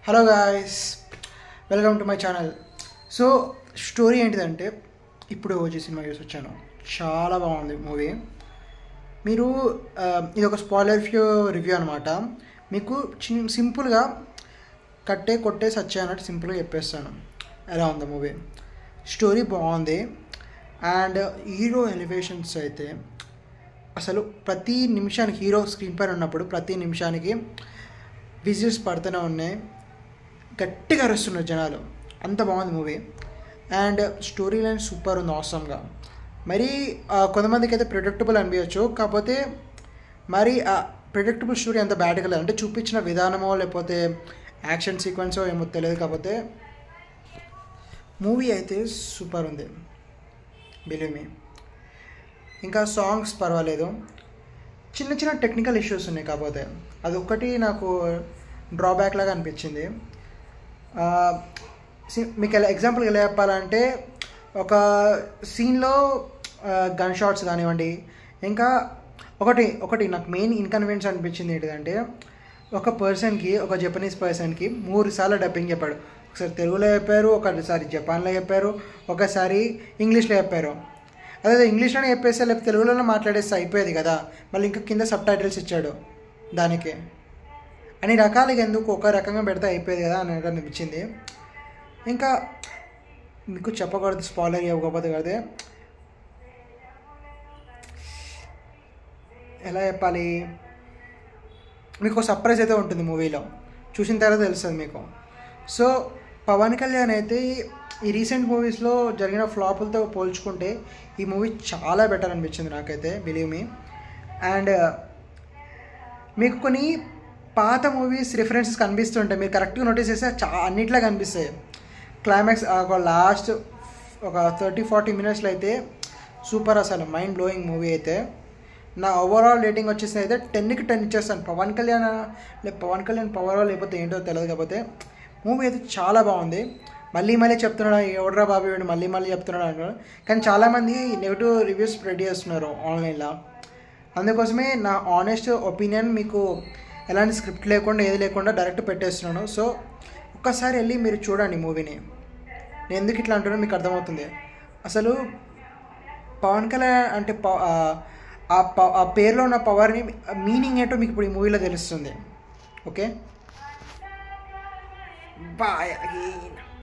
Hello guys, welcome to my channel. So story ఏంటిదంటే, ఇప్పుడు OG cinema చూసి వచ్చాను. చాలా బాగుంది మూవీ. మీరు ఇది ఒక స్పాయిలర్ ఫ్యూ రివ్యూ అనమాట. మీకు సింపుల్గా కొట్టే సచ్చే అన్నట్టు సింపుల్గా చెప్పేస్తాను ఎలా ఉంది మూవీ. స్టోరీ బాగుంది అండ్ హీరో ఎలివేషన్స్ అయితే అసలు ప్రతి నిమిషానికి హీరో స్క్రీన్ పైన ఉన్నప్పుడు ప్రతి నిమిషానికి విజిల్స్ పడుతూనే ఉన్నాయి, గట్టిగా అరుస్తున్నారు జనాలు. అంత బాగుంది movie. And story line super ఉంది, ఆసమ్గా. మరి కొంతమందికి అయితే ప్రిడిక్టబుల్ అనిపించచ్చు, కాకపోతే మరి ఆ ప్రిడిక్టబుల్ స్టోరీ అంత బ్యాడ్గా లేదు. అంటే చూపించిన విధానమో లేకపోతే యాక్షన్ సీక్వెన్సో ఏమో తెలియదు, కాకపోతే మూవీ అయితే సూపర్ ఉంది, బిలీవ్ మీ. ఇంకా సాంగ్స్ పర్వాలేదు, చిన్న చిన్న టెక్నికల్ ఇష్యూస్ ఉన్నాయి, కాకపోతే అదొక్కటి నాకు డ్రాబ్యాక్ లాగా అనిపించింది. మీకు ఎగ్జాంపుల్కి ఎలా చెప్పాలంటే, ఒక సీన్లో గన్ షాట్స్ కానివ్వండి, ఇంకా ఒకటి నాకు మెయిన్ ఇన్కన్వీనియన్స్ అనిపించింది ఏంటిదంటే, ఒక జపనీస్ పర్సన్కి 3 సార్లు డబ్బింగ్ చెప్పాడు. ఒకసారి తెలుగులో చెప్పారు, ఒకసారి జపాన్లో చెప్పారు, ఒకసారి ఇంగ్లీష్లో చెప్పారు. అదే ఇంగ్లీష్లోనే చెప్పేస్తే లేకపోతే తెలుగులోనే మాట్లాడేస్తే అయిపోయేది కదా, మళ్ళీ ఇంకా కింద సబ్ టైటిల్స్ ఇచ్చాడు దానికి. అన్ని రకాలుగా ఎందుకు ఒక రకంగా పెడితే అయిపోయేది కదా అని అనిపించింది. ఇంకా మీకు చెప్పకూడదు, స్పాయిలర్ ఇవ్వకపోతే కదే ఎలా చెప్పాలి, మీకు ఒక సర్ప్రైజ్ అయితే ఉంటుంది మూవీలో, చూసిన తర్వాత తెలుస్తుంది మీకు. సో పవన్ కళ్యాణ్ అయితే ఈ రీసెంట్ మూవీస్లో జరిగిన ఫ్లాపులతో పోల్చుకుంటే ఈ మూవీ చాలా బెటర్ అనిపించింది నాకైతే, బిలీవ్ మీ. అండ్ మీకు కొన్ని పాత మూవీస్ రిఫరెన్సెస్ కనిపిస్తుంటాయి, మీరు కరెక్ట్గా నోటీస్ చేస్తే అన్నిట్లా కనిపిస్తాయి. క్లైమాక్స్ ఒక లాస్ట్ ఒక 30-40 మినిట్స్లో అయితే సూపర్, అసలు మైండ్ బ్లోయింగ్ మూవీ అయితే. నా ఓవరాల్ రేటింగ్ వచ్చేసి అయితే 10కి 10 ఇచ్చేస్తాను. పవన్ కళ్యాణ్ పవర్ లేకపోతే ఏంటో తెలియదు, కాకపోతే మూవీ అయితే చాలా బాగుంది. మళ్ళీ చెప్తున్నాడు, ఎవడ్రా బాబు వీడు మళ్ళీ చెప్తున్నాడు అంటారు, కానీ చాలామంది నెగిటివ్ రివ్యూస్ స్ప్రెడ్ చేస్తున్నారు ఆన్లైన్లో. అందుకోసమే నా ఆనెస్ట్ ఒపీనియన్ మీకు ఎలాంటి స్క్రిప్ట్ లేకుండా ఏది లేకుండా డైరెక్ట్ పెట్టేస్తున్నాను. సో ఒక్కసారి వెళ్ళి మీరు చూడండి మూవీని. నేను ఎందుకు ఇట్లా అంటున్నా మీకు అర్థమవుతుంది. అసలు పవన్ కళ్యాణ్ అంటే ఆ పేరులో ఉన్న పవర్ని మీనింగ్ ఏంటో మీకు ఇప్పుడు ఈ మూవీలో తెలుస్తుంది. Okay, bye again.